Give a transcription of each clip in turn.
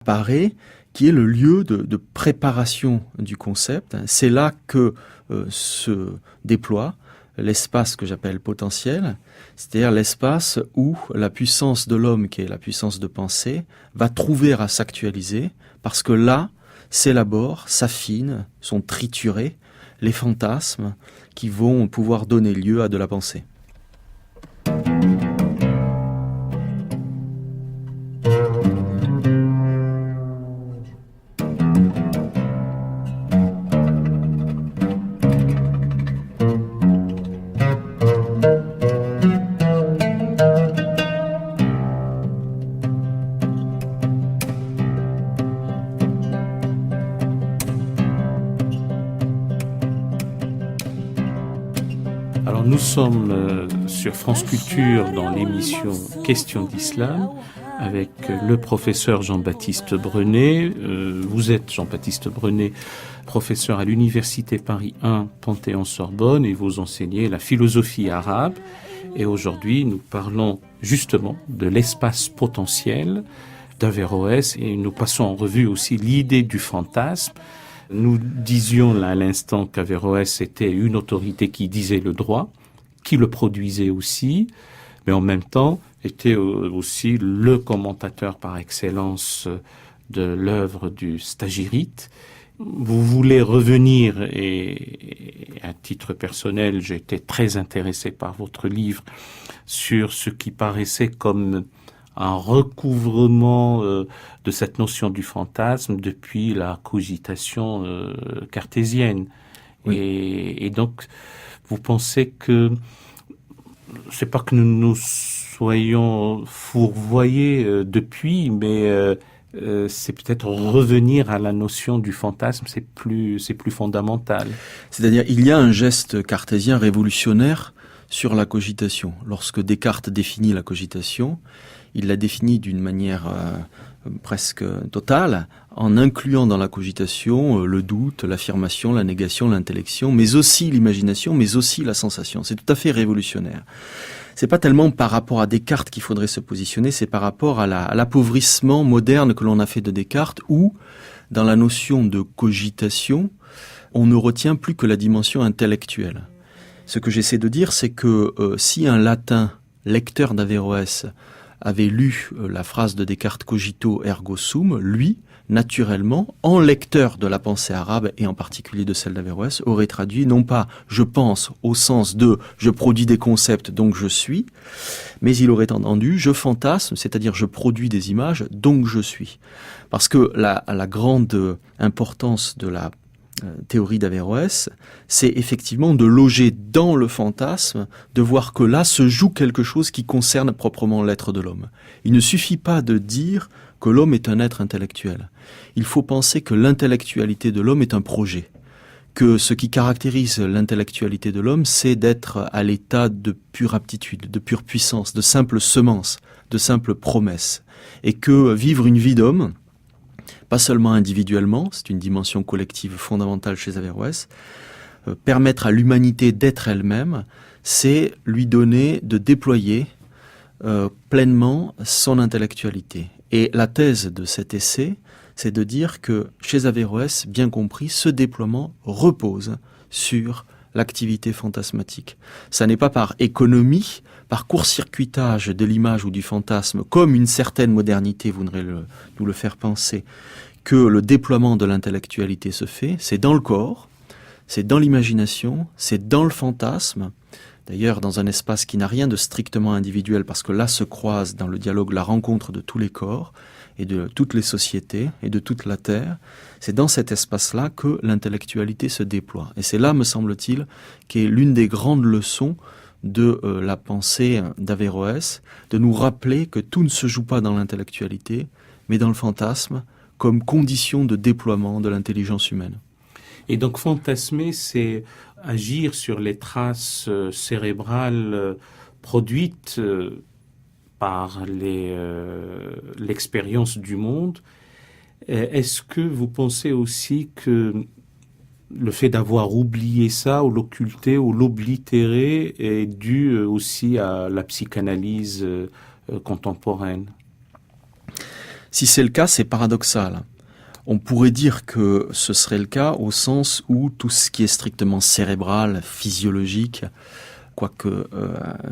apparaît, qui est le lieu de préparation du concept. C'est là que se déploie l'espace que j'appelle potentiel, c'est-à-dire l'espace où la puissance de l'homme, qui est la puissance de penser, va trouver à s'actualiser, parce que là s'élaborent, s'affinent, sont triturés les fantasmes qui vont pouvoir donner lieu à de la pensée. Alors nous sommes sur France Culture dans l'émission Questions d'Islam avec le professeur Jean-Baptiste Brenet. Vous êtes Jean-Baptiste Brenet, professeur à l'Université Paris 1 Panthéon-Sorbonne et vous enseignez la philosophie arabe. Et aujourd'hui nous parlons justement de l'espace potentiel d'Averroès et nous passons en revue aussi l'idée du fantasme. Nous disions là à l'instant qu'Averroès était une autorité qui disait le droit, qui le produisait aussi, mais en même temps était aussi le commentateur par excellence de l'œuvre du Stagirite. Vous voulez revenir, et à titre personnel, j'ai été très intéressé par votre livre, sur ce qui paraissait comme un recouvrement de cette notion du fantasme depuis la cogitation cartésienne. Oui. Et donc, vous pensez que c'est pas que nous soyons fourvoyés depuis, mais c'est peut-être revenir à la notion du fantasme, c'est plus fondamental. C'est-à-dire, il y a un geste cartésien révolutionnaire sur la cogitation. Lorsque Descartes définit la cogitation, il la définit d'une manière presque totale, en incluant dans la cogitation le doute, l'affirmation, la négation, l'intellection, mais aussi l'imagination, mais aussi la sensation. C'est tout à fait révolutionnaire. C'est pas tellement par rapport à Descartes qu'il faudrait se positionner, c'est par rapport à l'appauvrissement moderne que l'on a fait de Descartes, où, dans la notion de cogitation, on ne retient plus que la dimension intellectuelle. Ce que j'essaie de dire, c'est que si un latin, lecteur d'Averroès, avait lu la phrase de Descartes « cogito ergo sum », lui, naturellement, en lecteur de la pensée arabe, et en particulier de celle d'Averroès, aurait traduit non pas « je pense » au sens de « je produis des concepts, donc je suis », mais il aurait entendu « je fantasme », c'est-à-dire « je produis des images, donc je suis ». Parce que la grande importance de la théorie d'Averroès, c'est effectivement de loger dans le fantasme, de voir que là se joue quelque chose qui concerne proprement l'être de l'homme. Il ne suffit pas de dire que l'homme est un être intellectuel. Il faut penser que l'intellectualité de l'homme est un projet, que ce qui caractérise l'intellectualité de l'homme, c'est d'être à l'état de pure aptitude, de pure puissance, de simple semence, de simple promesse, et que vivre une vie d'homme, pas seulement individuellement, c'est une dimension collective fondamentale chez Averroès, permettre à l'humanité d'être elle-même, c'est lui donner de déployer pleinement son intellectualité. Et la thèse de cet essai, c'est de dire que chez Averroès, bien compris, ce déploiement repose sur l'activité fantasmatique. Ça n'est pas par économie, par court-circuitage de l'image ou du fantasme, comme une certaine modernité voudrait nous le faire penser, que le déploiement de l'intellectualité se fait. C'est dans le corps, c'est dans l'imagination, c'est dans le fantasme, d'ailleurs dans un espace qui n'a rien de strictement individuel, parce que là se croise dans le dialogue la rencontre de tous les corps, et de toutes les sociétés, et de toute la Terre. C'est dans cet espace-là que l'intellectualité se déploie. Et c'est là, me semble-t-il, qu'est l'une des grandes leçons de la pensée d'Averroès, de nous rappeler que tout ne se joue pas dans l'intellectualité, mais dans le fantasme, comme condition de déploiement de l'intelligence humaine. Et donc fantasmer, c'est agir sur les traces cérébrales produites par l'expérience du monde. Est-ce que vous pensez aussi que le fait d'avoir oublié ça, ou l'occulter, ou l'oblitérer, est dû aussi à la psychanalyse contemporaine? Si c'est le cas, c'est paradoxal. On pourrait dire que ce serait le cas au sens où tout ce qui est strictement cérébral, physiologique, quoique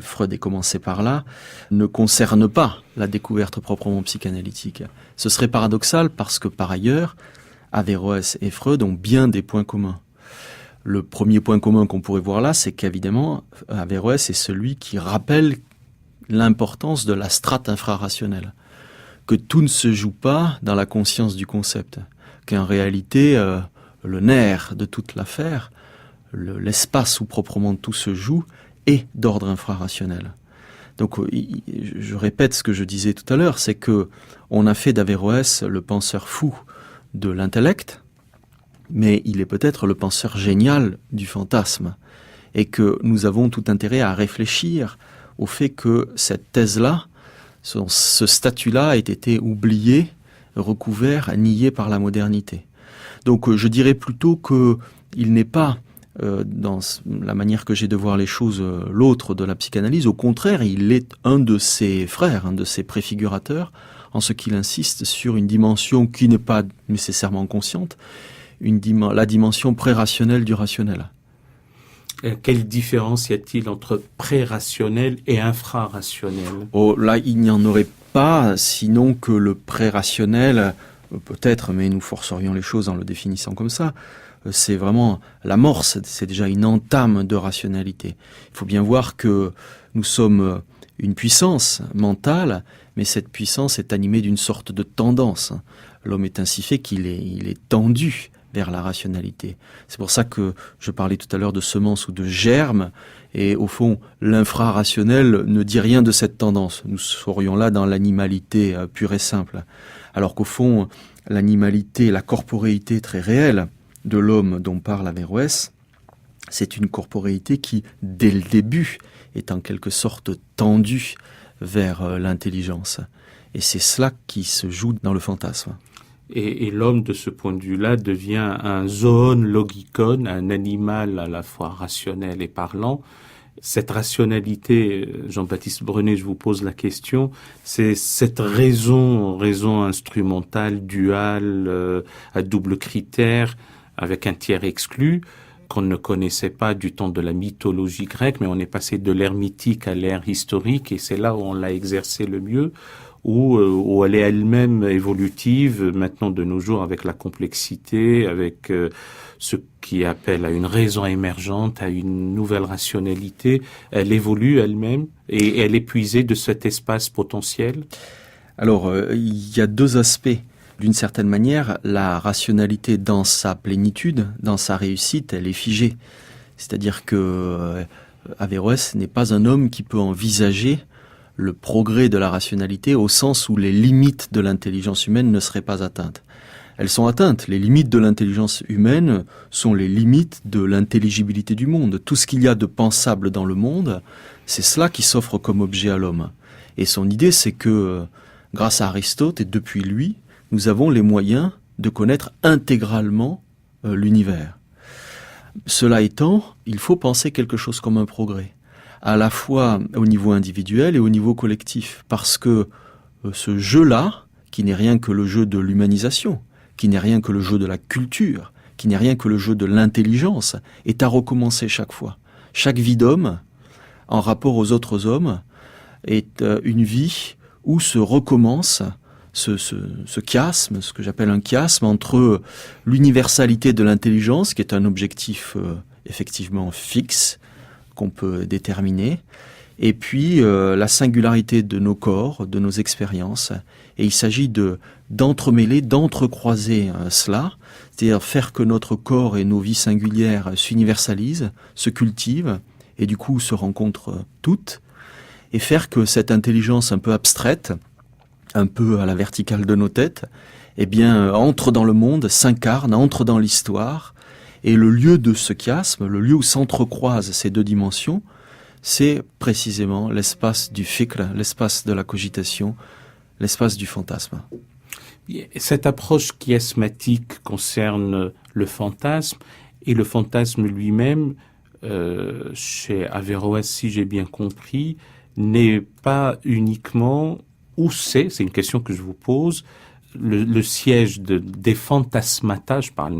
Freud ait commencé par là, ne concerne pas la découverte proprement psychanalytique. Ce serait paradoxal parce que par ailleurs, Averroès et Freud ont bien des points communs. Le premier point commun qu'on pourrait voir là, c'est qu'évidemment, Averroès est celui qui rappelle l'importance de la strate infrarationnelle. Que tout ne se joue pas dans la conscience du concept. Qu'en réalité, le nerf de toute l'affaire, l'espace où proprement tout se joue, est d'ordre infrarationnel. Donc, je répète ce que je disais tout à l'heure, c'est que on a fait d'Averroès le penseur fou de l'intellect, mais il est peut-être le penseur génial du fantasme, et que nous avons tout intérêt à réfléchir au fait que cette thèse-là, ce statut-là, ait été oublié, recouvert, nié par la modernité. Donc, je dirais plutôt que il n'est pas dans la manière que j'ai de voir les choses, l'autre de la psychanalyse. Au contraire, il est un de ses frères, un de ses préfigurateurs, en ce qu'il insiste sur une dimension qui n'est pas nécessairement consciente, la dimension pré-rationnelle du rationnel. Quelle différence y a-t-il entre pré-rationnel et infrarationnel ? Oh, là, il n'y en aurait pas, sinon que le pré-rationnel, peut-être, mais nous forcerions les choses en le définissant comme ça, c'est vraiment l'amorce, c'est déjà une entame de rationalité. Il faut bien voir que nous sommes une puissance mentale, mais cette puissance est animée d'une sorte de tendance. L'homme est ainsi fait qu'il est tendu vers la rationalité. C'est pour ça que je parlais tout à l'heure de semence ou de germe, et au fond, l'infrarationnel ne dit rien de cette tendance. Nous serions là dans l'animalité pure et simple. Alors qu'au fond, l'animalité, la corporéité très réelle de l'homme dont parle Averroès, c'est une corporéité qui, dès le début, est en quelque sorte tendue vers l'intelligence. Et c'est cela qui se joue dans le fantasme. Et l'homme, de ce point de vue-là, devient un zoon logikon, un animal à la fois rationnel et parlant. Cette rationalité, Jean-Baptiste Brenet, je vous pose la question, c'est cette raison instrumentale, duale, à double critère, avec un tiers exclu, qu'on ne connaissait pas du temps de la mythologie grecque, mais on est passé de l'ère mythique à l'ère historique, et c'est là où on l'a exercé le mieux, où elle est elle-même évolutive, maintenant de nos jours, avec la complexité, avec ce qui appelle à une raison émergente, à une nouvelle rationalité. Elle évolue elle-même, et elle est puisée de cet espace potentiel. Alors, il y a deux aspects. D'une certaine manière, la rationalité dans sa plénitude, dans sa réussite, elle est figée. C'est-à-dire que Averroès n'est pas un homme qui peut envisager le progrès de la rationalité au sens où les limites de l'intelligence humaine ne seraient pas atteintes. Elles sont atteintes. Les limites de l'intelligence humaine sont les limites de l'intelligibilité du monde. Tout ce qu'il y a de pensable dans le monde, c'est cela qui s'offre comme objet à l'homme. Et son idée, c'est que, grâce à Aristote et depuis lui, nous avons les moyens de connaître intégralement l'univers. Cela étant, il faut penser quelque chose comme un progrès, à la fois au niveau individuel et au niveau collectif, parce que ce jeu-là, qui n'est rien que le jeu de l'humanisation, qui n'est rien que le jeu de la culture, qui n'est rien que le jeu de l'intelligence, est à recommencer chaque fois. Chaque vie d'homme, en rapport aux autres hommes, est une vie où se recommence ce chiasme, ce que j'appelle un chiasme, entre l'universalité de l'intelligence, qui est un objectif effectivement fixe, qu'on peut déterminer, et puis la singularité de nos corps, de nos expériences. Et il s'agit d'entremêler, d'entrecroiser cela, c'est-à-dire faire que notre corps et nos vies singulières s'universalisent, se cultivent, et du coup se rencontrent toutes, et faire que cette intelligence un peu abstraite, un peu à la verticale de nos têtes, eh bien, entre dans le monde, s'incarne, entre dans l'histoire, et le lieu de ce chiasme, le lieu où s'entrecroisent ces deux dimensions, c'est précisément l'espace du fikr, l'espace de la cogitation, l'espace du fantasme. Cette approche chiasmatique concerne le fantasme, et le fantasme lui-même, chez Averroès, si j'ai bien compris, n'est pas uniquement, ou c'est une question que je vous pose, le siège des fantasmata, je parle